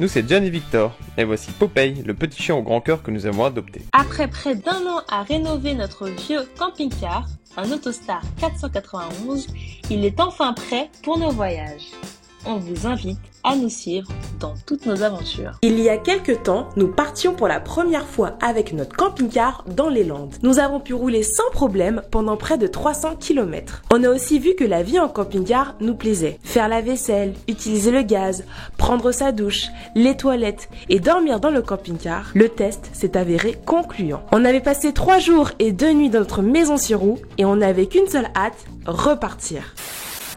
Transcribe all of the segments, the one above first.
nous c'est John et Victor, et voici Popeye, le petit chien au grand cœur que nous avons adopté. Après près d'1 an à rénover notre vieux camping-car, un Autostar 491, il est enfin prêt pour nos voyages. On vous invite à nous suivre dans toutes nos aventures. Il y a quelques temps, nous partions pour la première fois avec notre camping-car dans les Landes. Nous avons pu rouler sans problème pendant près de 300 km. On a aussi vu que la vie en camping-car nous plaisait. Faire la vaisselle, utiliser le gaz, prendre sa douche, les toilettes et dormir dans le camping-car, le test s'est avéré concluant. On avait passé 3 jours et 2 nuits dans notre maison sur roue et on n'avait qu'une seule hâte, repartir.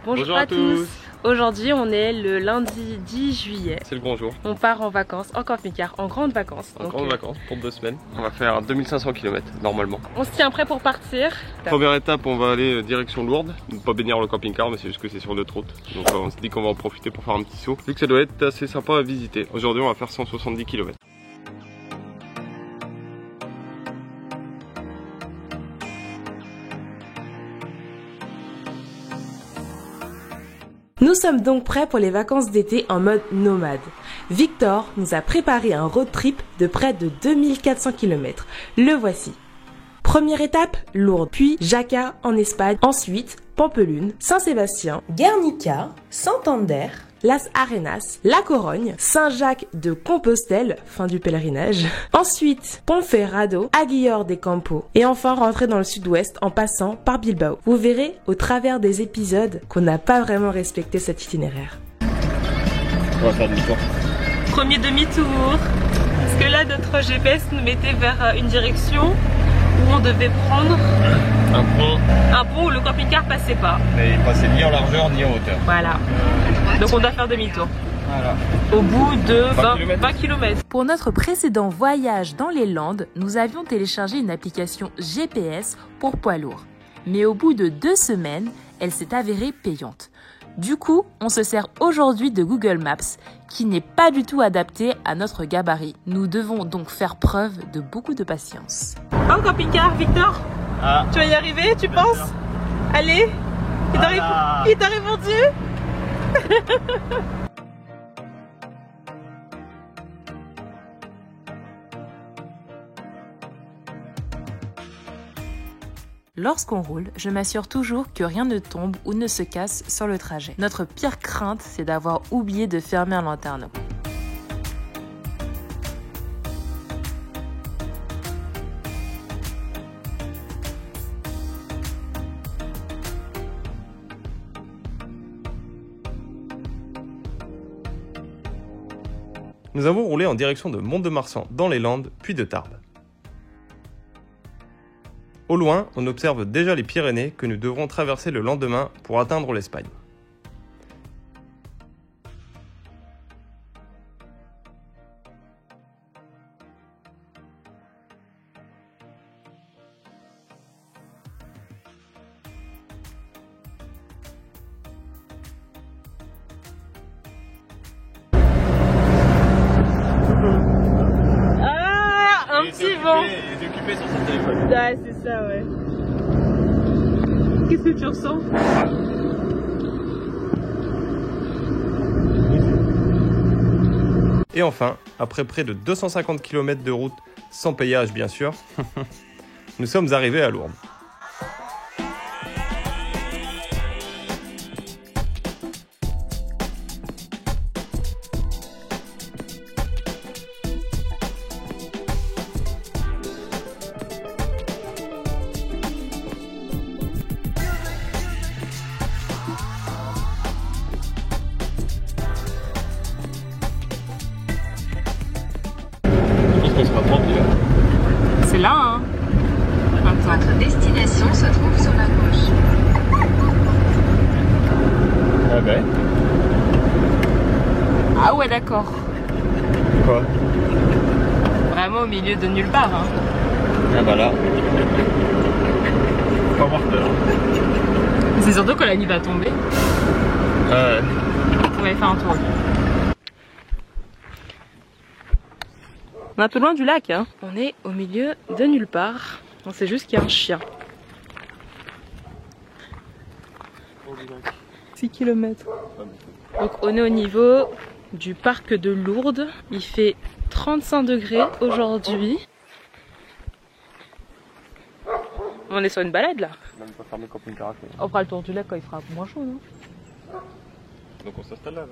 Bonjour à tous. Aujourd'hui, on est le lundi 10 juillet. C'est le bon jour. On part en vacances, en camping-car, en grandes vacances. En grandes vacances pour 2 semaines. On va faire 2500 km normalement. On se tient prêt pour partir. Première étape, on va aller direction Lourdes. Pas bénir le camping-car, mais c'est juste que c'est sur notre route. Donc on se dit qu'on va en profiter pour faire un petit saut. Vu que ça doit être assez sympa à visiter. Aujourd'hui, on va faire 170 km. Nous sommes donc prêts pour les vacances d'été en mode nomade. Victor nous a préparé un road trip de près de 2400 km. Le voici. Première étape, Lourdes, puis Jaca en Espagne, ensuite Pampelune, Saint-Sébastien, Guernica, Santander, Las Arenas, La Corogne, Saint-Jacques de Compostelle, fin du pèlerinage, ensuite Ponferrado, Aguilar de Campo, et enfin rentrer dans le sud-ouest en passant par Bilbao. Vous verrez au travers des épisodes qu'on n'a pas vraiment respecté cet itinéraire. On va faire demi-tour. Premier demi-tour, parce que là notre GPS nous mettait vers une direction où on devait prendre un pont où le camping-car passait pas. Mais il passait ni en largeur ni en hauteur. Voilà. Donc on doit faire demi-tour. Voilà. Au bout de 20 km. Pour notre précédent voyage dans les Landes, nous avions téléchargé une application GPS pour poids lourds. Mais au bout de 2 semaines, elle s'est avérée payante. Du coup, on se sert aujourd'hui de Google Maps, qui n'est pas du tout adapté à notre gabarit. Nous devons donc faire preuve de beaucoup de patience. Oh, camping-car, Victor, tu vas y arriver, tu penses? Allez, il t'a répondu? Lorsqu'on roule, je m'assure toujours que rien ne tombe ou ne se casse sur le trajet. Notre pire crainte, c'est d'avoir oublié de fermer un lanterneau. Nous avons roulé en direction de Mont-de-Marsan dans les Landes, puis de Tarbes. Au loin, on observe déjà les Pyrénées que nous devrons traverser le lendemain pour atteindre l'Espagne. Un petit vent. Il est occupé sur son téléphone. Ouais, c'est ça, ouais. Qu'est-ce que tu ressens? Et enfin, après près de 250 km de route, sans payage bien sûr, nous sommes arrivés à Lourdes. C'est là, hein. Attends. Votre destination se trouve sur la gauche. Ah ben. Ah ouais, d'accord. Quoi? Vraiment au milieu de nulle part, hein. Ah bah là. Faut pas avoir peur. C'est surtout que la nuit va tomber. Ouais. On va aller faire un tour. On est un peu loin du lac, hein. On est au milieu de nulle part. On sait juste qu'il y a un chien. 6 km. Donc on est au niveau du parc de Lourdes. Il fait 35 degrés aujourd'hui. On est sur une balade là. On fera le tour du lac quand il fera moins chaud, non? Donc on s'installe là.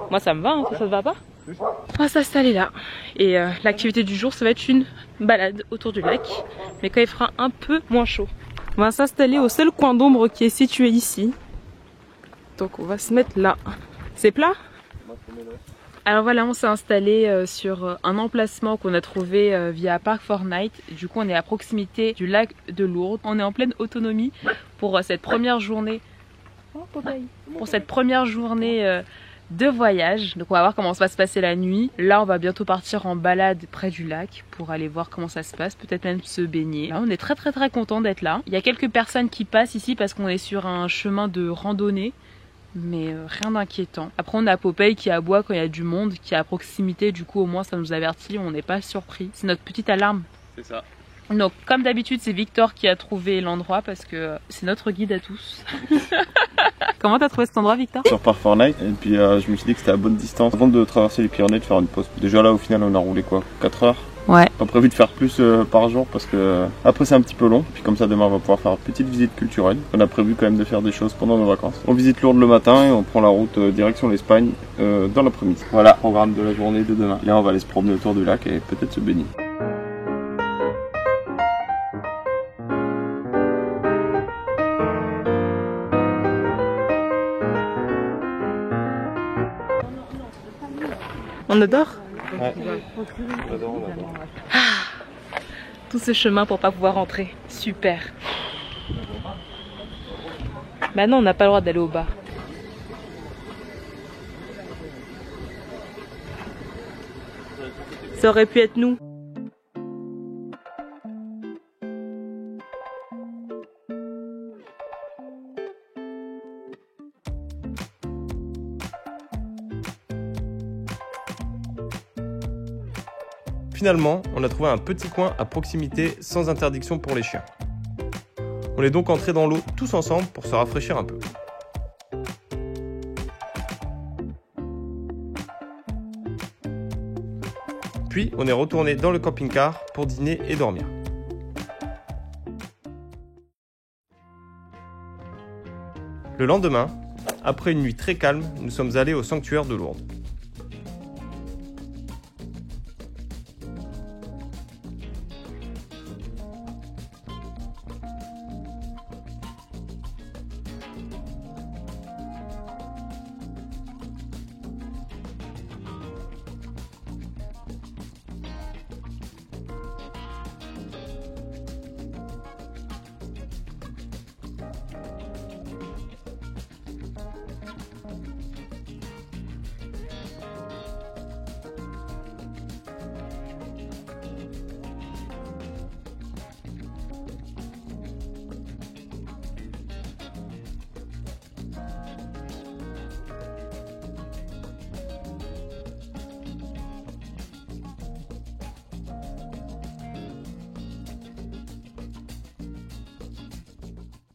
Moi ça me va, hein. Ça te va pas? On va s'installer là. Et l'activité du jour, ça va être une balade autour du lac, mais quand il fera un peu moins chaud. On va s'installer au seul coin d'ombre qui est situé ici. Donc on va se mettre là. C'est plat? Alors voilà, on s'est installé sur un emplacement qu'on a trouvé via Park Fortnite. Du coup, on est à proximité du lac de Lourdes. On est en pleine autonomie pour cette première journée. Pour cette première journée de voyage. Donc on va voir comment ça va se passer la nuit. Là, on va bientôt partir en balade près du lac pour aller voir comment ça se passe, peut-être même se baigner. Là, on est très content d'être là. Il y a quelques personnes qui passent ici parce qu'on est sur un chemin de randonnée. Mais rien d'inquiétant. Après on a Popeye qui aboie quand il y a du monde, qui est à proximité, du coup au moins ça nous avertit, on n'est pas surpris. C'est notre petite alarme. C'est ça. Donc comme d'habitude c'est Victor qui a trouvé l'endroit parce que c'est notre guide à tous. Comment t'as trouvé cet endroit, Victor? Sur Park Fortnite, et puis je me suis dit que c'était à bonne distance avant de traverser les Pyrénées, de faire une pause. Déjà là au final on a roulé quoi, 4 heures. Ouais. Pas prévu de faire plus par jour parce que après c'est un petit peu long. Puis comme ça demain on va pouvoir faire une petite visite culturelle. On a prévu quand même de faire des choses pendant nos vacances. On visite Lourdes le matin et on prend la route direction l'Espagne dans l'après-midi. Voilà, programme de la journée de demain. Là on va aller se promener autour du lac et peut-être se baigner. On adore? Ouais. On adore. Tout ce chemin pour pas pouvoir rentrer. Super. Maintenant on n'a pas le droit d'aller au bar. Ça aurait pu être nous. Finalement, on a trouvé un petit coin à proximité sans interdiction pour les chiens. On est donc entrés dans l'eau tous ensemble pour se rafraîchir un peu. Puis on est retourné dans le camping-car pour dîner et dormir. Le lendemain, après une nuit très calme, nous sommes allés au sanctuaire de Lourdes.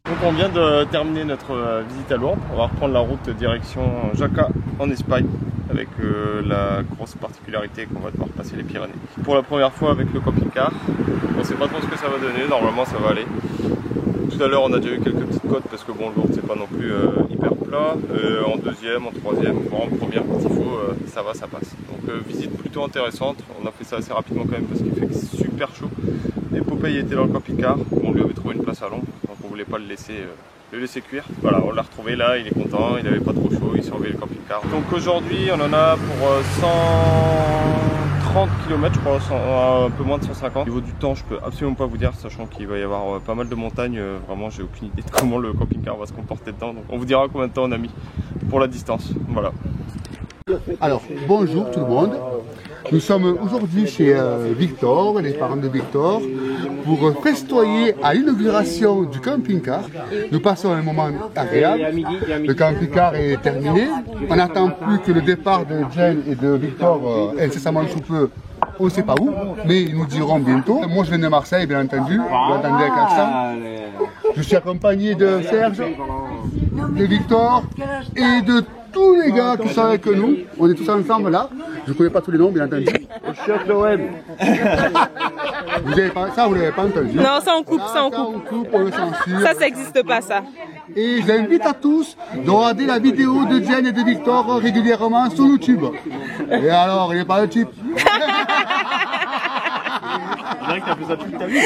Donc on vient de terminer notre visite à Lourdes. On va reprendre la route direction Jaca en Espagne avec la grosse particularité qu'on va devoir passer les Pyrénées. Pour la première fois avec le camping-car, on ne sait pas trop ce que ça va donner, normalement ça va aller. Tout à l'heure on a déjà eu quelques petites côtes parce que bon, Lourdes c'est pas non plus hyper plat. En deuxième, en troisième, voire en première quand il faut, ça va, ça passe. Donc visite plutôt intéressante, on a fait ça assez rapidement quand même parce qu'il fait super chaud. Et Popeye était dans le camping-car, on lui avait trouvé une place à l'ombre, donc on voulait pas le laisser cuire. Voilà, on l'a retrouvé là, il est content, il n'avait pas trop chaud, il surveillait le camping-car. Donc aujourd'hui on en a pour 130 km, je crois, un peu moins de 150. Au niveau du temps, je peux absolument pas vous dire, sachant qu'il va y avoir pas mal de montagnes, vraiment j'ai aucune idée de comment le camping-car va se comporter dedans. Donc on vous dira combien de temps on a mis pour la distance. Voilà. Alors, bonjour tout le monde. Nous sommes aujourd'hui chez Victor, les parents de Victor, pour festoyer à l'inauguration du camping-car. Nous passons un moment agréable. Le camping-car est terminé. On n'attend plus que le départ de Jen et de Victor incessamment sous peu. On ne sait pas où, mais ils nous diront bientôt. Moi je viens de Marseille, bien entendu. Vous entendez avec accent. Je suis accompagné de Serge, de Victor et de tous les gars qui sont avec nous. On est tous ensemble là. Je ne connais pas tous les noms, bien entendu. Vous avez pas, ça, vous l'avez pas entendu. Non, ça on coupe, ça on Ça, coupe. on coupe, on le censure. Ça n'existe pas, ça. Et j'invite à tous de regarder la vidéo de Jen et de Victor régulièrement sur YouTube. Et alors, il n'est pas le type. C'est vrai que t'as fait ça toute ta vie.